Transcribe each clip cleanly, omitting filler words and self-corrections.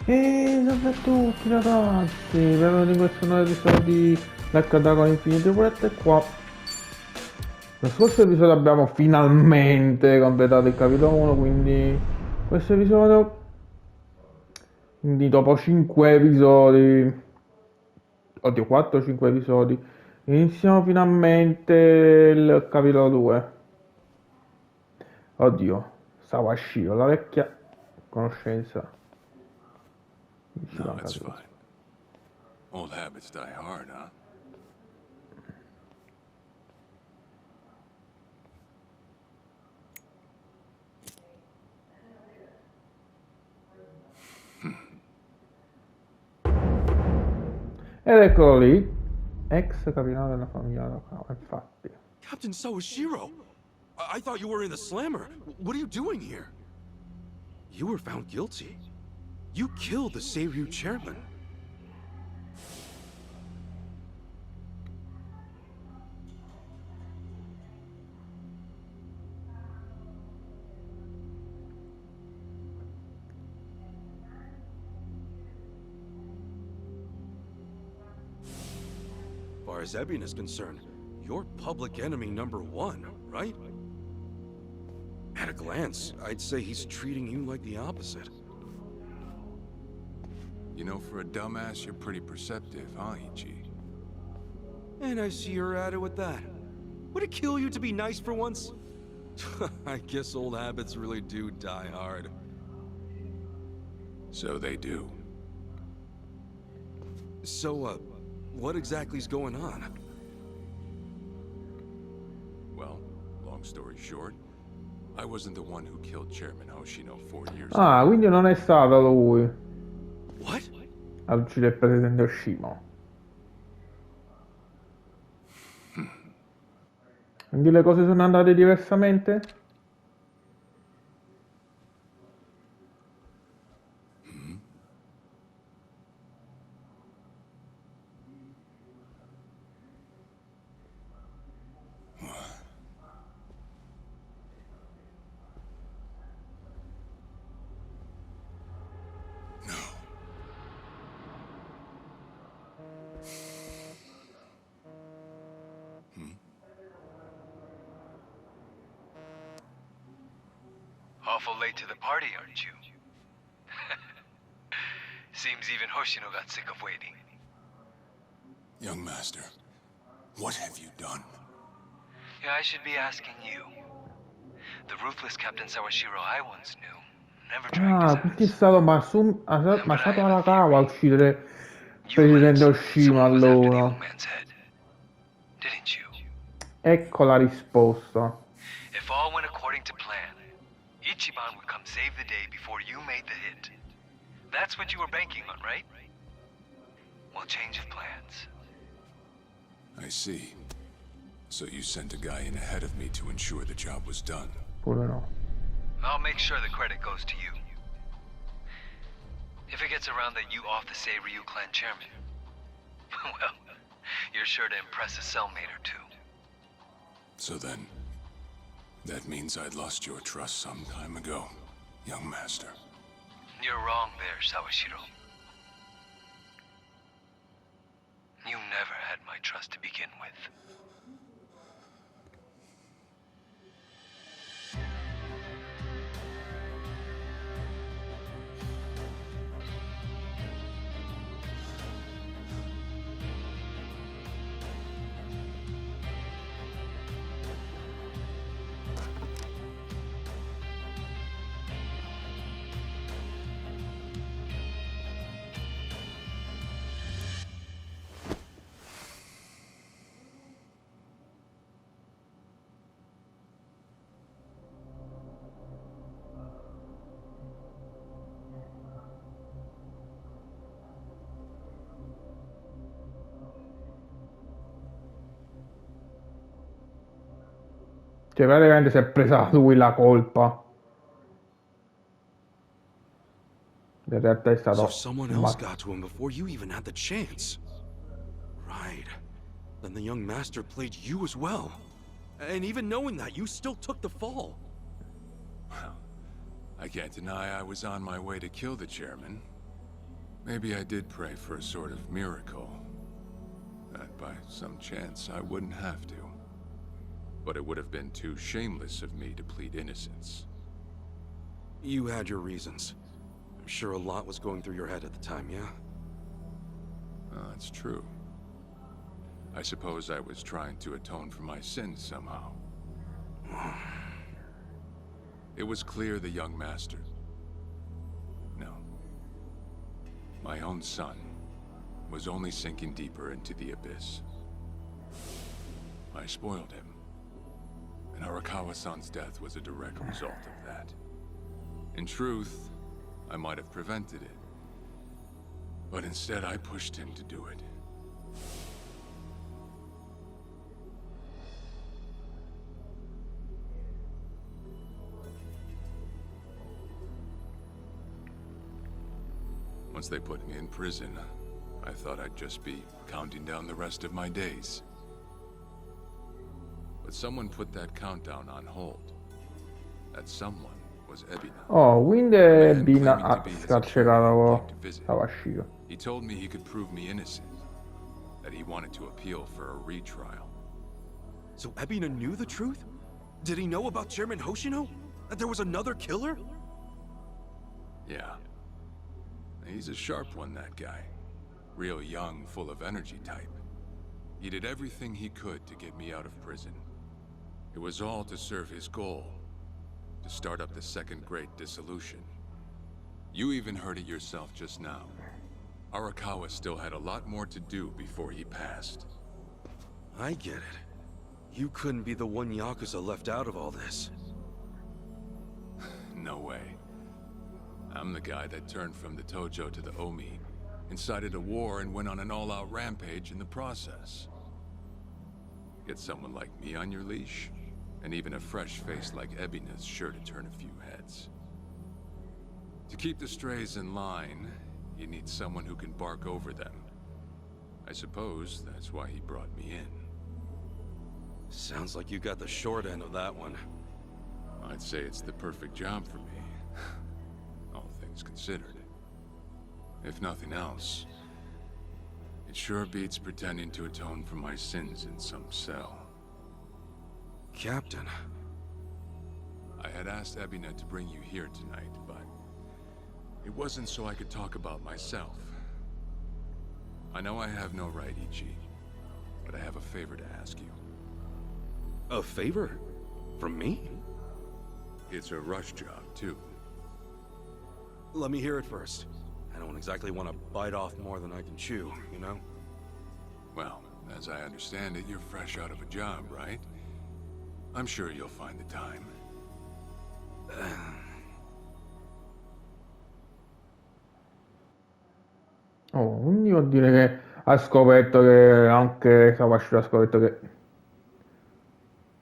E salve a tutti ragazzi, benvenuti in questo nuovo episodio di Like a Dragon Infinity World. E qua nel scorso episodio abbiamo finalmente completato il capitolo 1, quindi questo episodio, quindi dopo 5 episodi, oddio 4-5 episodi, iniziamo finalmente il capitolo 2. Oddio, Sawashiro, la vecchia conoscenza. Ci No, manca it's solo. fine. Old habits die hard, huh? Ed eccolo lì, ex capitano della famiglia Nakama, infatti. Captain Sawashiro! I thought you were in the slammer. What are you doing here? You were found guilty. You killed the Seiryu chairman. As far as Ebion is concerned, you're public enemy #1, right? At a glance, I'd say he's treating you like the opposite. You know, for a dumbass, you're pretty perceptive, huh, Ichi? And I see you're at it with that. Would it kill you to be nice for once? I guess old habits really do die hard. So they do. So, what exactly's going on? Well, long story short, I wasn't the one who killed Chairman Hoshino 4 years Ah, ago. quindi non è stato lui What? ad uccidere il presidente Oshima. Quindi le cose sono andate diversamente? Awful late to the party, aren't you? Seems even Hoshino got sick of waiting. Young master, what have you done? Yeah, I should be asking you. The ruthless Captain Sawashiro I once knew never dragged his Ah, quindi è ass. stato Masato Arakawa a uccidere il You let presidente Oshima someone was after the allora. old man's head, didn't you? Ecco la risposta. If all went according to plan, Ichiban would come save the day before you made the hit. That's what you were banking on, right? Well, change of plans. I see. So you sent a guy in ahead of me to ensure the job was done. Pure no. I'll make sure the credit goes to you. If it gets around that you off the Seiryu clan chairman, well, you're sure to impress a cellmate or two. So then, that means I'd lost your trust some time ago, young master. You're wrong there, Sawashiro. You never had my trust to begin with. Cioè, praticamente si è presa lui la colpa. In realtà è So stato someone else got to him before you even had the chance. Right. Then the young master played you as well. And even knowing that, you still took the fall. Well, I can't deny I was on my way to kill the chairman. Maybe I did pray for a sort of miracle. That by some chance I wouldn't have to. But it would have been too shameless of me to plead innocence. You had your reasons. I'm sure a lot was going through your head at the time, yeah? That's true. I suppose I was trying to atone for my sins somehow. It was clear the young master... No. My own son was only sinking deeper into the abyss. I spoiled him. And Arakawa-san's death was a direct result of that. In truth, I might have prevented it. But instead I pushed him to do it. Once they put me in prison, I thought I'd just be counting down the rest of my days. But someone put that countdown on hold. That someone was Ebina. Oh, quindi A man Bina claiming to ha be his scarcerato attorney came to visit. Sawashiro. He told me he could prove me innocent. That he wanted to appeal for a retrial. So Ebina knew the truth? Did he know about Chairman Hoshino? That there was another killer? Yeah. He's a sharp one, that guy. Real young, full of energy type. He did everything he could to get me out of prison. It was all to serve his goal. To start up the second great dissolution. You even heard it yourself just now. Arakawa still had a lot more to do before he passed. I get it. You couldn't be the one Yakuza left out of all this. No way. I'm the guy that turned from the Tojo to the Omi, incited a war and went on an all-out rampage in the process. Get someone like me on your leash, and even a fresh face like Ebina's sure to turn a few heads. To keep the strays in line, you need someone who can bark over them. I suppose that's why he brought me in. Sounds like you got the short end of that one. I'd say it's the perfect job for me. All things considered. If nothing else, it sure beats pretending to atone for my sins in some cell. Captain. I had asked Ebina to bring you here tonight, but it wasn't so I could talk about myself. I know I have no right, Ichi, but I have a favor to ask you. A favor? From me? It's a rush job, too. Let me hear it first. I don't exactly want to bite off more than I can chew, you know? Well, as I understand it, you're fresh out of a job, right? I'm sure you'll find the time. Oh, quindi vuol dire che ha scoperto che anche Sawashiro ha scoperto che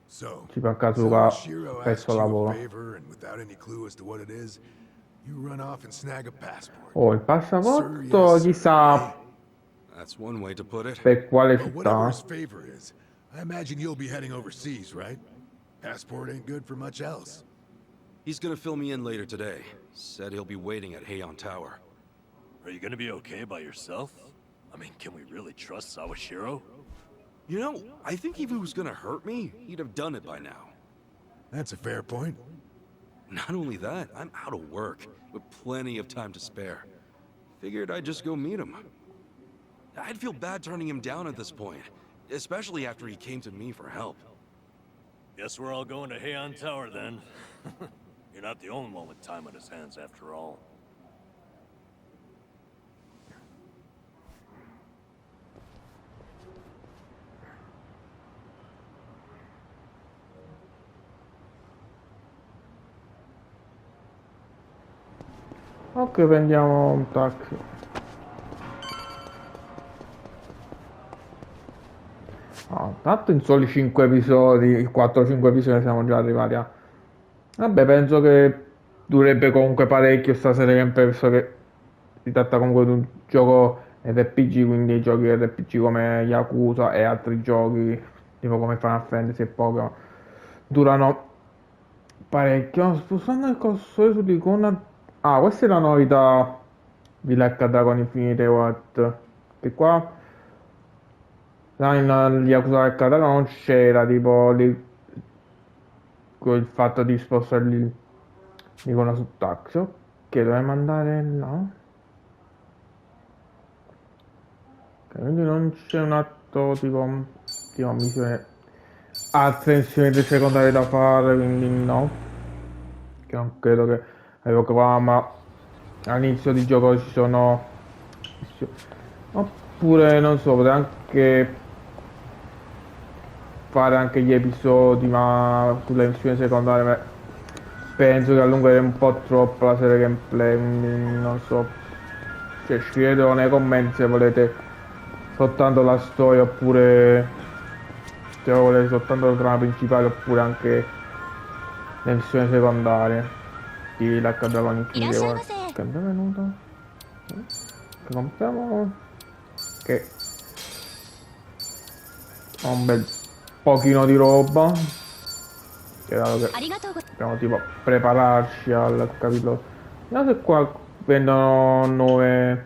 So, ci fa caso che ha Sawashiro perso asks il you a lavoro. favor, and without any clue as to what it is, you run off and snag a passport. Oh, il Sir, passaporto yes, chissà That's one way to put it. per quale Well, whatever his città. favor is, I imagine you'll be heading overseas, right? Passport ain't good for much else. He's gonna fill me in later today. Said he'll be waiting at Heian Tower. Are you gonna be okay by yourself? I mean, can we really trust Sawashiro? You know, I think if he was gonna hurt me, he'd have done it by now. That's a fair point. Not only that, I'm out of work, with plenty of time to spare. Figured I'd just go meet him. I'd feel bad turning him down at this point, especially after he came to me for help. Guess we're all going to Heian Tower then. You're not the only one with time on his hands after all. Ok, prendiamo un taxi. Ah, tanto in soli 5 episodi, 4-5 episodi siamo già arrivati a... Vabbè, penso che durerebbe comunque parecchio sta serie, penso che si tratta comunque di un gioco RPG, quindi giochi RPG come Yakuza e altri giochi, tipo come Final Fantasy e Pokémon, durano parecchio. Spostando il cursore sull'icona... Ah, questa è la novità di Like a Dragon Infinite What. Che qua in Yakuza Like a Dragon non c'era tipo il fatto di spostarli dicono su tax. Ok, dovremmo andare là. Ok, quindi non c'è un atto tipo missione, altre missioni secondarie da fare, quindi no. Che non credo che evocavamo all'inizio di gioco ci sono. Oppure non so, potrei anche fare anche gli episodi, ma sulle missioni secondarie penso che allungherei un po' troppo la serie gameplay, quindi non so. Cioè, scrivetelo nei commenti se volete soltanto la storia oppure se volete soltanto la trama principale oppure anche le missioni secondarie di Like a Dragon Infinite War. Che è benvenuto. Che compriamo che ho un bel pochino di roba. Che dato che dobbiamo tipo prepararci al capitolo. Vediamo se qua vendono nuovi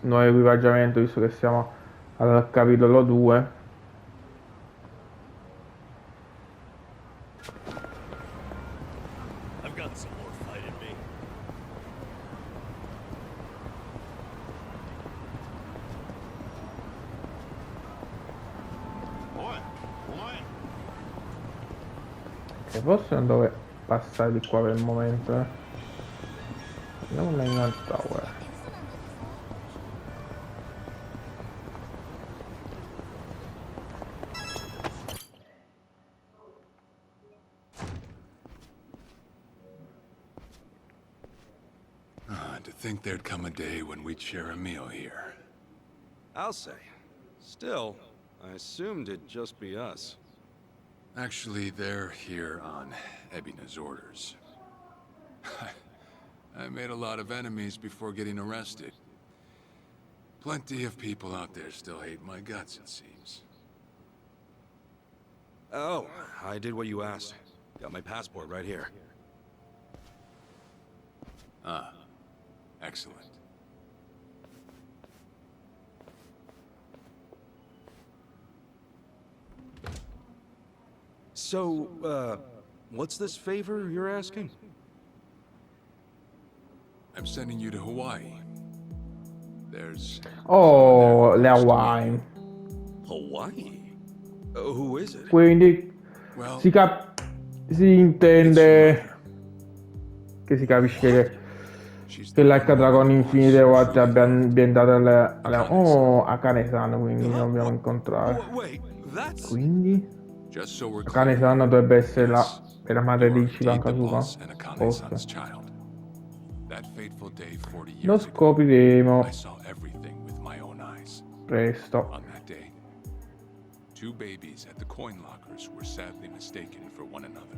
equipaggiamenti visto che siamo al capitolo 2. I've got some more fight in me. Che forse non dove passare di qua per il momento, Andiamo nel tower. To think there'd come a day when we'd share a meal here. I'll say. Still, I assumed it'd just be us. Actually, they're here on Ebina's orders. I made a lot of enemies before getting arrested. Plenty of people out there still hate my guts, it seems. Oh, I did what you asked. Got my passport right here. Ah, excellent. So, what's this favor you're asking? I'm sending you to Hawaii. There's... Oh, le Hawaii. Hawaii? Who is it? Quindi Well, si intende che si capisce che Like a Dragon Infinite What abbia ambientato oh, Akane-san, quindi lo dobbiamo incontrare. Wait, that's... Quindi just so we're Akane-san clear, dovrebbe essere yes, la madre you di are Ichiban indeed the Kasuga. boss and Akane-san's child. That fateful day 40 Lo years ago, scopriremo I saw everything with my own eyes. presto. On that day, two babies at the coin lockers were sadly mistaken for one another.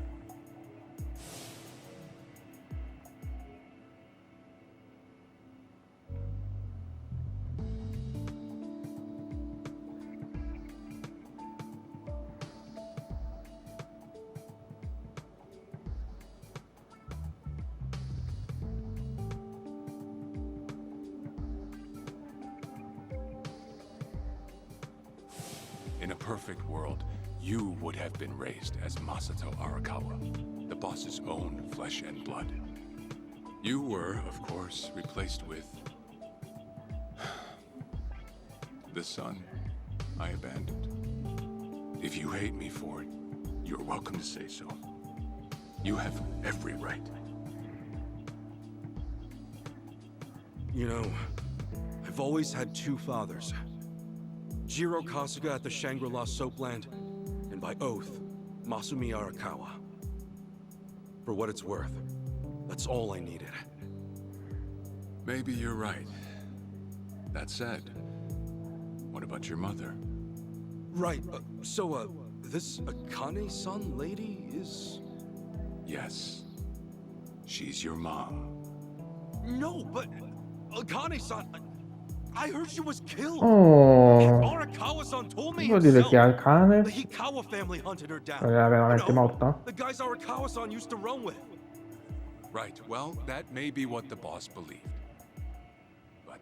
In a perfect world, you would have been raised as Masato Arakawa, the boss's own flesh and blood. You were, of course, replaced with... the son I abandoned. If you hate me for it, you're welcome to say so. You have every right. You know, I've always had two fathers. Jiro Kasuga at the Shangri-La Soapland, and by oath, Masumi Arakawa. For what it's worth, that's all I needed. Maybe you're right. That said, what about your mother? Right, this Akane-san lady is... Yes. She's your mom. No, but Akane-san... I heard she was killed. Oh, Arakawa-san told me vuol dire che himself. Akane The Hikawa family hunted her down. era veramente No, morta? the guys Arakawa-san used to run with. Right, well, that may be what the boss believed. But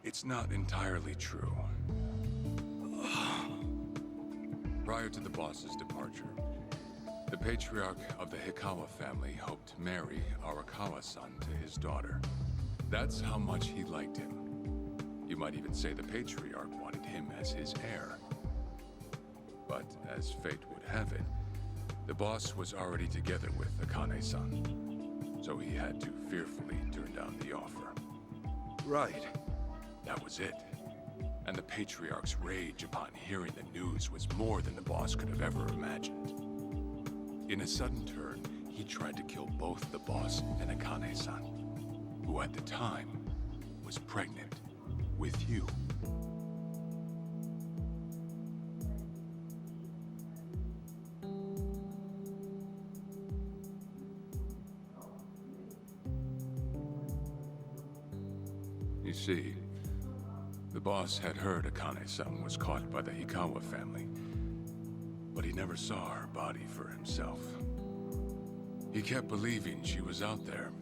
It's not entirely true. Prior to the boss's departure, the patriarch of the Hikawa family hoped to marry Arakawa-san to his daughter. That's how much he liked him. You might even say the patriarch wanted him as his heir. But as fate would have it, the boss was already together with Akane-san, so he had to fearfully turn down the offer. Right. That was it. And the Patriarch's rage upon hearing the news was more than the boss could have ever imagined. In a sudden turn, he tried to kill both the boss and Akane-san, who at the time was pregnant with you. You see, the boss had heard Akane-san was caught by the Hikawa family, but he never saw her body for himself. He kept believing she was out there,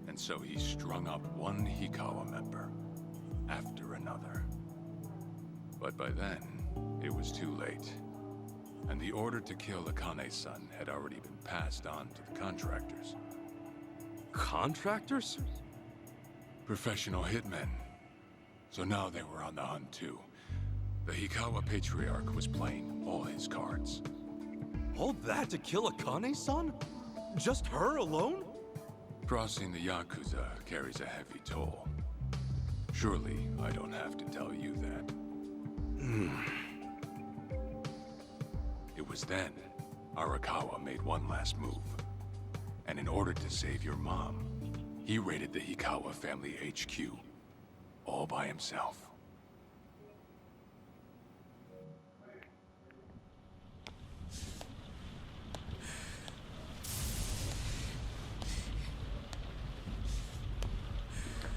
and so he strung up one Hikawa member after another. But by then, it was too late, and the order to kill Akane-san had already been passed on to the contractors. Contractors? Professional hitmen. So now they were on the hunt too. The Hikawa Patriarch was playing all his cards. All that to kill Akane-san? Just her alone? Crossing the Yakuza carries a heavy toll. Surely I don't have to tell you that. It was then Arakawa made one last move. And in order to save your mom, he raided the Hikawa family HQ. All by himself.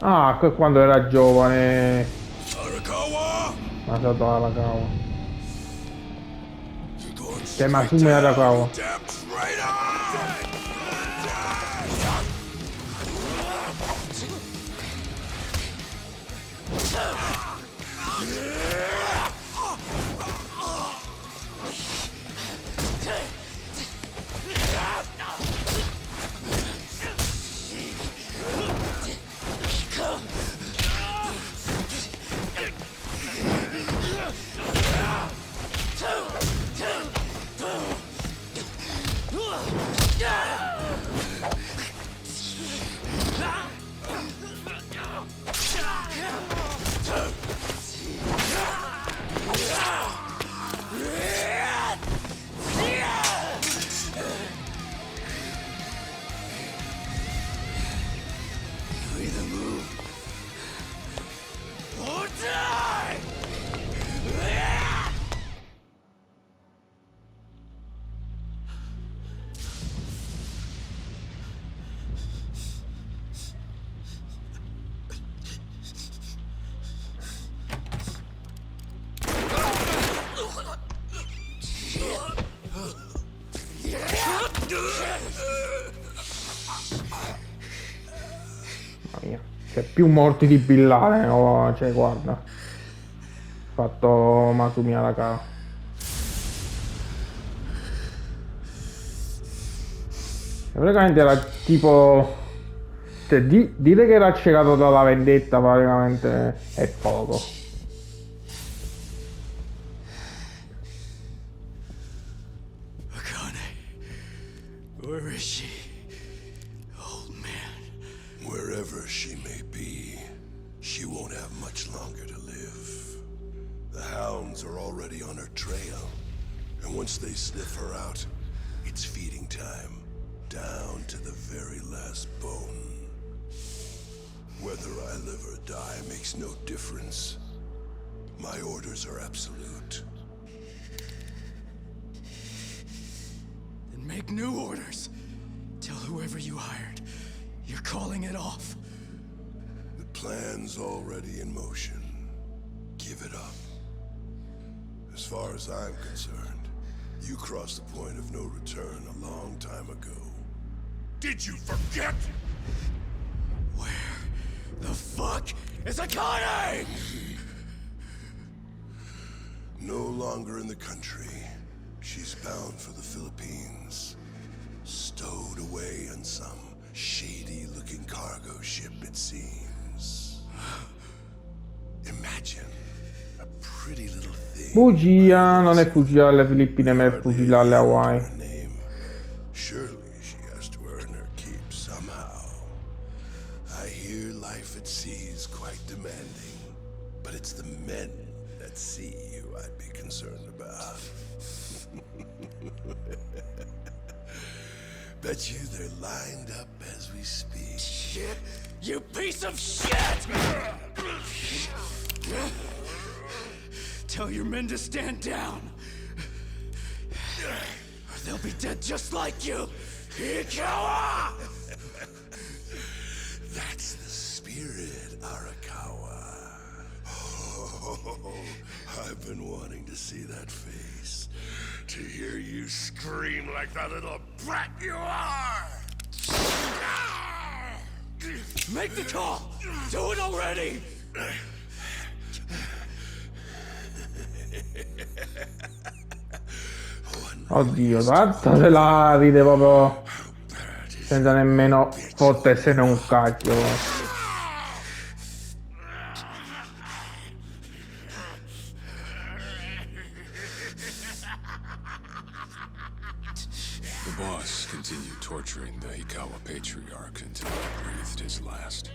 Ah, quando era giovane. Arakawa! Masato Arakawa. Che Masumi Arakawa. Damn traitor! C'è più morti di Billale, oh, cioè guarda. Fatto Masumi Arakawa. Praticamente era tipo. Cioè, dire che era accecato dalla vendetta praticamente è poco. Akane, where is she? Old man. Wherever she may be, she won't have much longer to live. The hounds are already on her trail, and once they sniff her out, it's feeding time, down to the very last bone. Whether I live or die makes no difference. My orders are absolute. Then make new orders. Tell whoever you hired, you're calling it off. The plan's already in motion. Give it up. As far as I'm concerned, you crossed the point of no return a long time ago. Did you forget? Where the fuck is Akane! No longer in the country. She's bound for the Philippines. Stowed away on some shady-looking cargo ship, it seems. Imagine a pretty little thing. Bugia, non è fuggita alle Filippine, ma è fuggita alle Hawaii. Her name. Surely she has to earn her keep somehow. I hear life at sea is quite demanding, but it's the men at sea who I'd be concerned about. Bet you they're lined up as we speak. Shit! You piece of shit! Tell your men to stand down. Or they'll be dead just like you. Ikawa! That's the spirit, Arakawa. Oh, I've been wanting to see that face. To hear you scream like the little brat you are! Make the call! Do it already! Oddio, tanto se la ride proprio senza nemmeno fottersene un cacchio. The boss continued torturing the Ikawa patriarch until he breathed his last.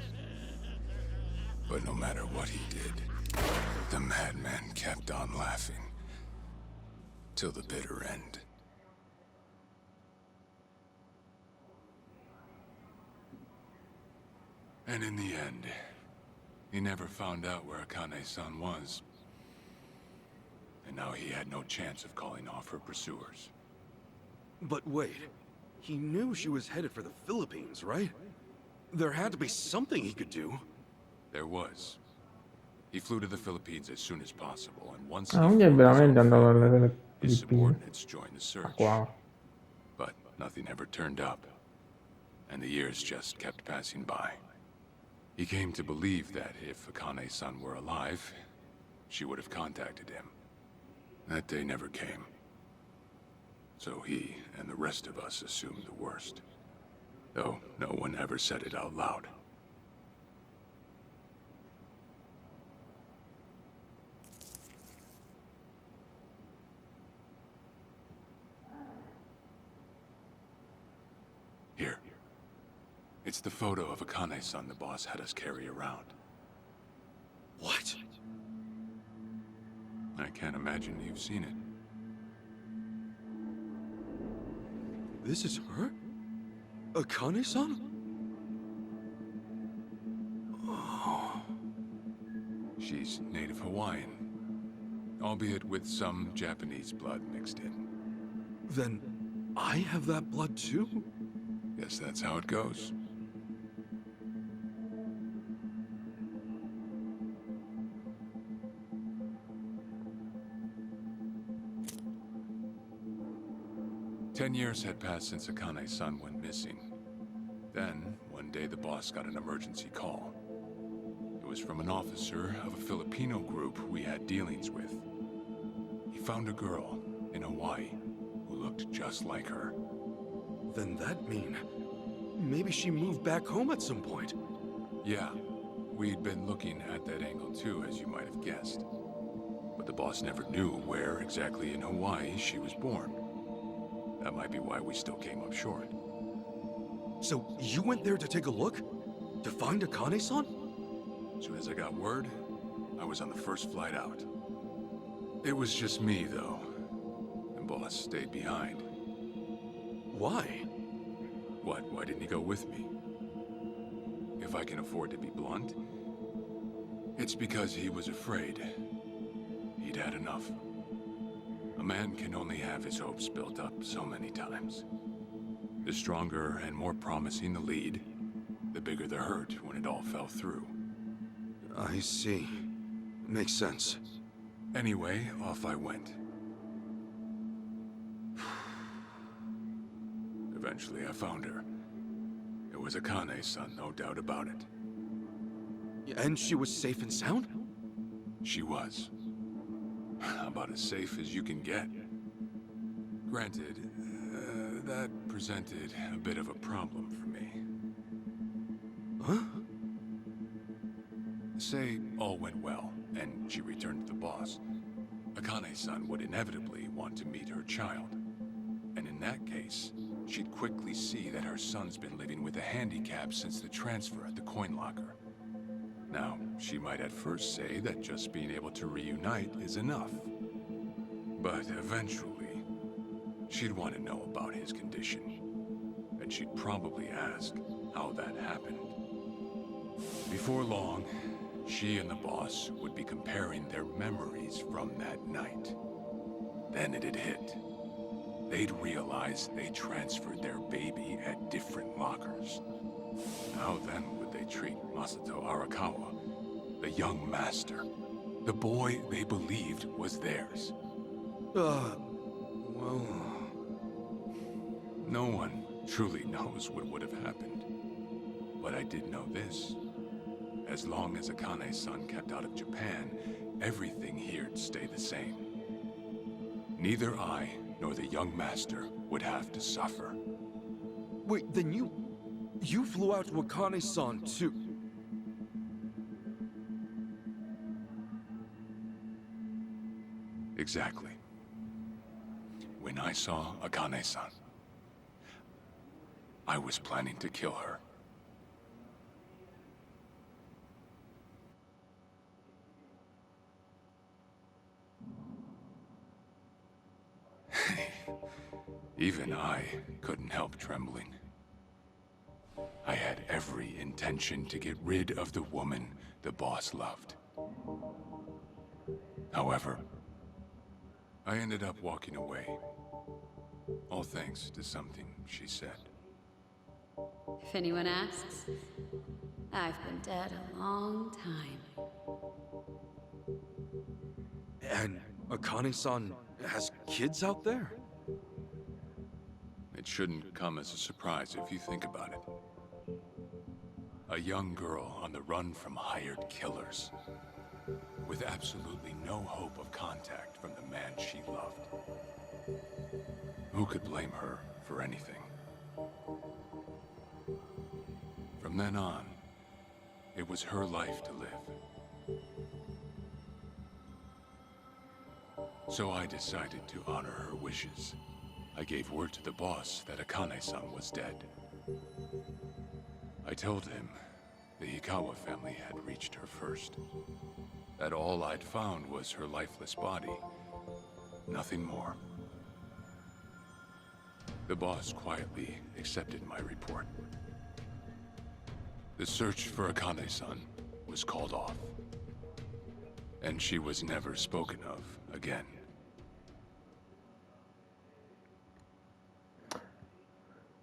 But no matter what he did, the madman kept on laughing. Till the bitter end. And in the end, he never found out where Akane-san was. And now he had no chance of calling off her pursuers. But wait, he knew she was headed for the Philippines, right? There had to be something he could do. There was. He flew to the Philippines as soon as possible, and once Ah, he quindi è flew his veramente own andato flight, alle his Filippine. subordinates joined the search. Wow. But nothing ever turned up, and the years just kept passing by. He came to believe that if Akane-san were alive, she would have contacted him. That day never came. So he and the rest of us assumed the worst. Though no one ever said it out loud. Here. It's the photo of Akane-san the boss had us carry around. What? I can't imagine you've seen it. This is her? Akane-san? She's native Hawaiian, albeit with some Japanese blood mixed in. Then I have that blood too? Guess that's how it goes. Ten years had passed since Akane-san went missing. Then, one day the boss got an emergency call. It was from an officer of a Filipino group we had dealings with. He found a girl in Hawaii who looked just like her. Then that mean maybe she moved back home at some point. Yeah, we'd been looking at that angle too, as you might have guessed. But the boss never knew where exactly in Hawaii she was born. That might be why we still came up short. So you went there to take a look? To find Akane-san? As soon as I got word, I was on the first flight out. It was just me, though. The boss stayed behind. Why? What? Why didn't he go with me? If I can afford to be blunt, it's because he was afraid. He'd had enough. A man can only have his hopes built up so many times. The stronger and more promising the lead, the bigger the hurt when it all fell through. I see. Makes sense. Anyway, off I went. Eventually I found her. It was Akane's son, no doubt about it. And she was safe and sound? She was. About as safe as you can get. Granted, that presented a bit of a problem for me. Huh? Say all went well, and she returned to the boss. Akane-san would inevitably want to meet her child. And in that case, she'd quickly see that her son's been living with a handicap since the transfer at the coin locker. Now, she might at first say that just being able to reunite is enough. But eventually, she'd want to know about his condition. And she'd probably ask how that happened. Before long, she and the boss would be comparing their memories from that night. Then it'd hit. They'd realize they transferred their baby at different lockers. How then would they treat Masato Arakawa, the young master, the boy they believed was theirs? Well... No one truly knows what would have happened. But I did know this. As long as Akane-san kept out of Japan, everything here'd stay the same. Neither I nor the young master would have to suffer. Wait, then you flew out to Akane-san too? Exactly. When I saw Akane-san, I was planning to kill her. Even I couldn't help trembling. I had every intention to get rid of the woman the boss loved. However, I ended up walking away. All thanks to something she said. If anyone asks, I've been dead a long time. And Akane-san has kids out there? It shouldn't come as a surprise if you think about it. A young girl on the run from hired killers, with absolutely no hope of contact from the man she loved. Who could blame her for anything? From then on, it was her life to live. So I decided to honor her wishes. I gave word to the boss that Akane-san was dead. I told him the Hikawa family had reached her first. That all I'd found was her lifeless body. Nothing more. The boss quietly accepted my report. The search for Akane-san was called off. And she was never spoken of again.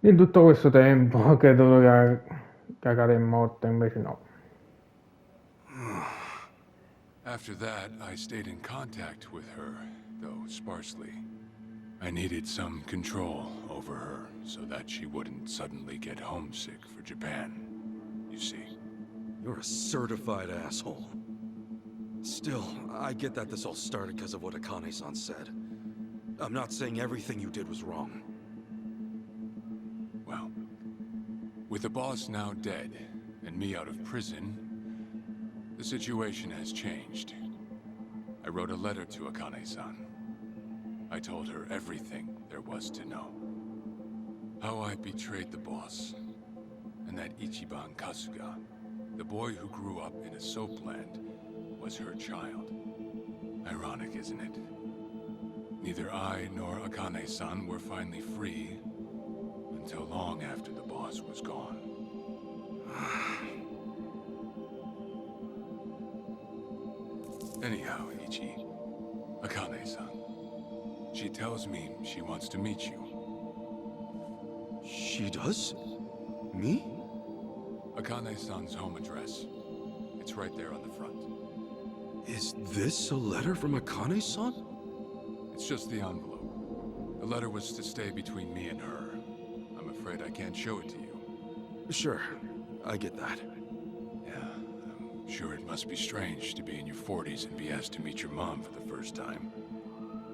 In tutto questo tempo credo doveva cagare in morte, invece no. After that, I stayed in contact with her, though sparsely. I needed some control over her so that she wouldn't suddenly get homesick for Japan, you see. You're a certified asshole. Still, I get that this all started because of what Akane-san said. I'm not saying everything you did was wrong. Well, with the boss now dead, and me out of prison, the situation has changed. I wrote a letter to Akane-san. I told her everything there was to know. How I betrayed the boss, and that Ichiban Kasuga, the boy who grew up in a soapland, was her child. Ironic, isn't it? Neither I nor Akane-san were finally free until long after the boss was gone. Anyhow, Ichi, Akane-san, she tells me she wants to meet you. She does? Me? Akane-san's home address. It's right there on the front. Is this a letter from Akane-san? It's just the envelope. The letter was to stay between me and her. I'm afraid I can't show it to you. Sure, I get that. Yeah, Sure, it must be strange to be in your 40s and be asked to meet your mom for the first time.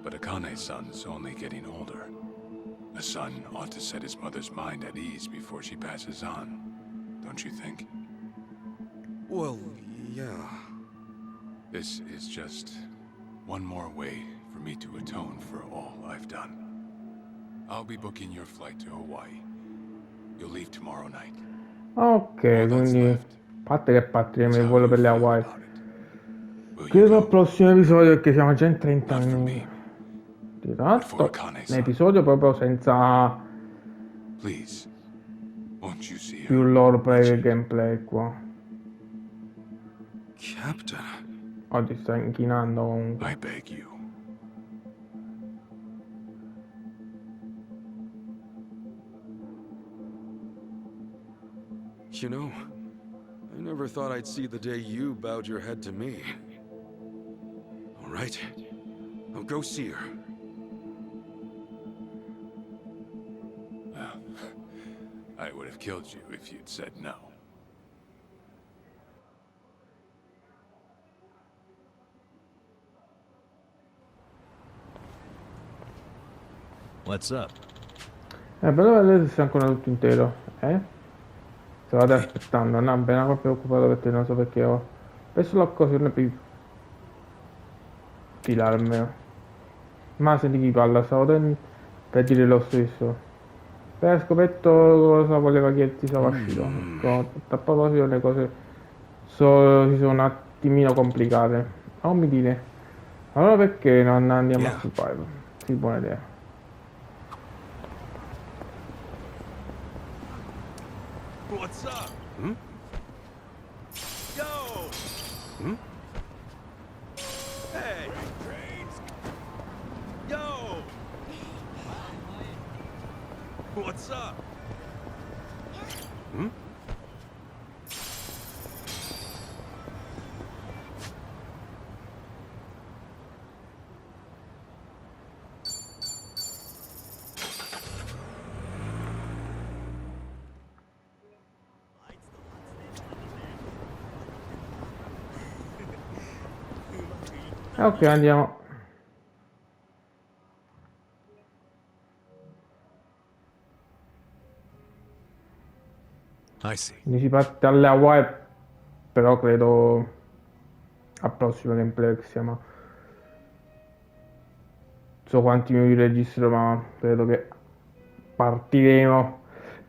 But Akane-san's only getting older. A son ought to set his mother's mind at ease before she passes on. Don't you think? Well, yeah. This is just one more way for me to atone for all I've done. I'll be booking your flight to Hawaii. You'll leave tomorrow night. Ok, All that's quindi a left parte che partiremo is il how volo you per le feel Hawaii. about it. Will you Credo al go? prossimo episodio perché siamo già in 30 Not for minuti. me, Di but for tanto, un Akane-san. episodio proprio senza Please, won't you see più her? roleplay che Ichi? gameplay qua. Captain. Oggi sta inchinando comunque. I beg you. You know, I never thought I'd see the day you bowed your head to me. All right, I'll go see her. Well, I would have killed you if you'd said no. What's up? Però vedete se sta ancora tutto intero, Stavate aspettando, no, appena proprio preoccupato per te, non so perché ho preso l'occasione per filarmelo. Ma se di chi parla, per dire lo stesso. Beh, ho scoperto cosa voleva chiederti Sawashiro. A proposito le cose si sono un attimino complicate. Non mi dire. Allora perché non andiamo a survival? Sì, buona idea. What's up? Hmm? Yo! Hmm? Hey! Yo! What's up? Hmm? Ok, andiamo. I see. Quindi si parte alle Hawaii, però credo al prossimo gameplay che siamo. Non so quanti minuti registro, ma credo che partiremo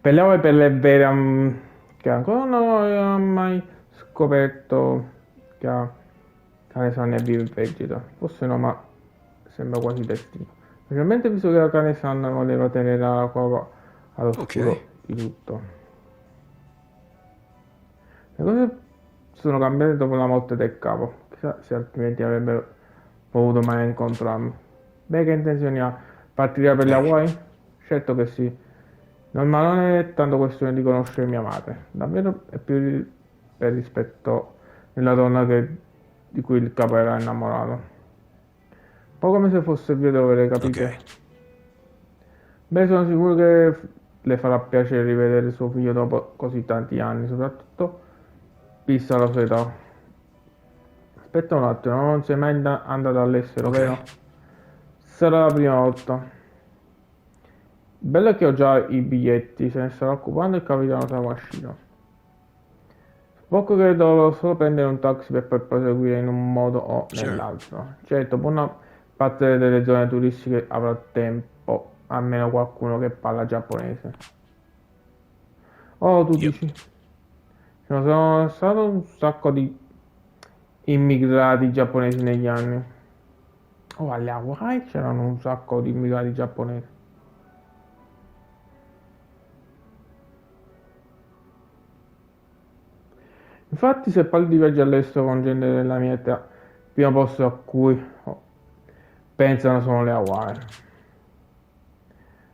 per le Hawaii per le vere che ancora non ho mai scoperto che Kane-san è vivo in Vegeta. Forse no, ma sembra quasi destino. Specialmente visto che la Kane-san voleva tenere la prova all'oscuro di tutto. Le cose sono cambiate dopo la morte del capo, chissà se altrimenti avrebbero potuto mai incontrarmi. Beh, che intenzioni ha? Partirà per le Hawaii? Certo che sì. Ma non è tanto questione di conoscere mia madre, davvero è più per rispetto nella donna di cui il capo era innamorato. Un po' come se fosse vedove, capite? Ok. Beh, sono sicuro che le farà piacere rivedere suo figlio dopo così tanti anni, soprattutto vista la sua età. Aspetta un attimo, non sei mai andato all'estero, Ok. vero? Sarà la prima volta. Bello è che ho già i biglietti, se ne starà occupando il capitano Sawashiro. Poco che dovrò solo prendere un taxi per poi proseguire in un modo o nell'altro. Certo, buona parte delle zone turistiche avrà tempo, almeno qualcuno che parla giapponese. Oh, tu dici? Ci sono stato un sacco di immigrati giapponesi negli anni. Oh, alle Hawaii c'erano un sacco di immigrati giapponesi. Infatti, se parli di viaggi all'estero con gente della mia età, il primo posto a cui pensano sono le Hawaii.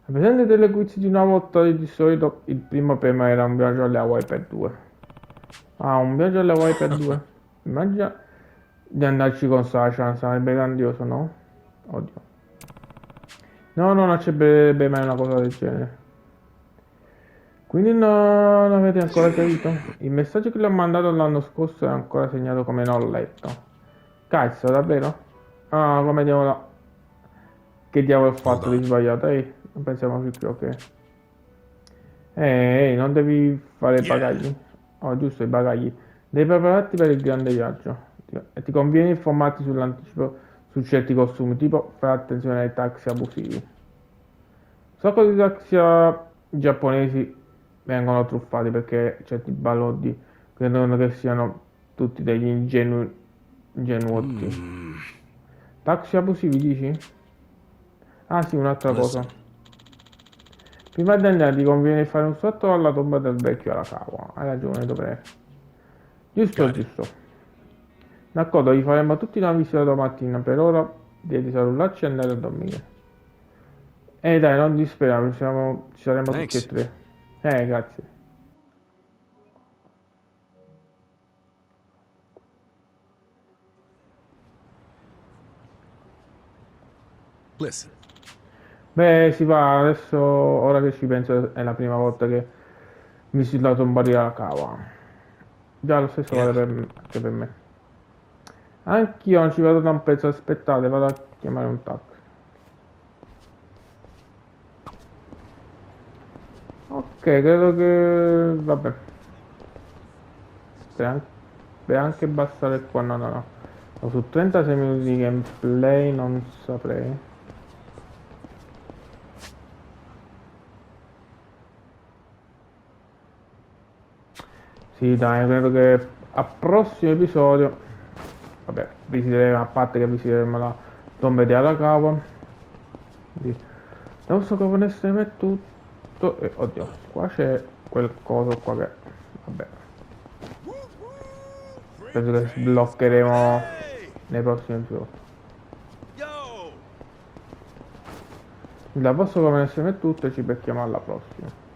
A presente delle quiz di una volta di solito il primo per me era un viaggio alle Hawaii per due. Ah, un viaggio alle Hawaii per due. Immagina di andarci con Sasha, sarebbe grandioso, no? Oddio. No, non accetterebbe mai una cosa del genere. Quindi non avete ancora capito? Il messaggio che le ho mandato l'anno scorso è ancora segnato come non letto. Cazzo, davvero? Ah, come diavolo... Che diavolo ho Hold fatto di on. sbagliato? Ehi, non pensiamo più che ok. Ehi, non devi fare Yeah. bagagli. Oh, giusto, i bagagli. Devi prepararti per il grande viaggio. E ti conviene informarti sull'anticipo su certi costumi, tipo fare attenzione ai taxi abusivi. So che i taxi giapponesi vengono truffati perché certi balordi credono che siano tutti degli ingenuotti. Taxi abusivi, dici? Ah sì, un'altra cosa. Listen, Prima di andare ti conviene fare un salto alla tomba del vecchio Arakawa. Hai ragione, dovrei. Giusto, got it. giusto. D'accordo, vi faremo tutti una visita domattina. Per ora devi salutarci e andare a dormire. Dai, non disperare, ci saremo tutti e Thanks. tre. Grazie. Listen. Beh, si va, adesso, ora che ci penso, è la prima volta che visito la tomba di Arakawa. Già, lo stesso vale Yeah. anche per me. Anch'io non ci vado da un pezzo, aspettate, vado a chiamare un taxi. Ok, credo che... vabbè. Deve anche bastare qua, no, no, no. Su 36 minuti di gameplay non saprei. Sì, dai, credo che al prossimo episodio, vabbè, visiteremo, a parte che visiteremo la tomba di Arakawa. Sì. Non so come ne è tutto. Oddio, qua c'è quel coso qua che... vabbè, penso che sbloccheremo nei prossimi episodi. Yo! Da posto come ne è tutto e ci becchiamo alla prossima.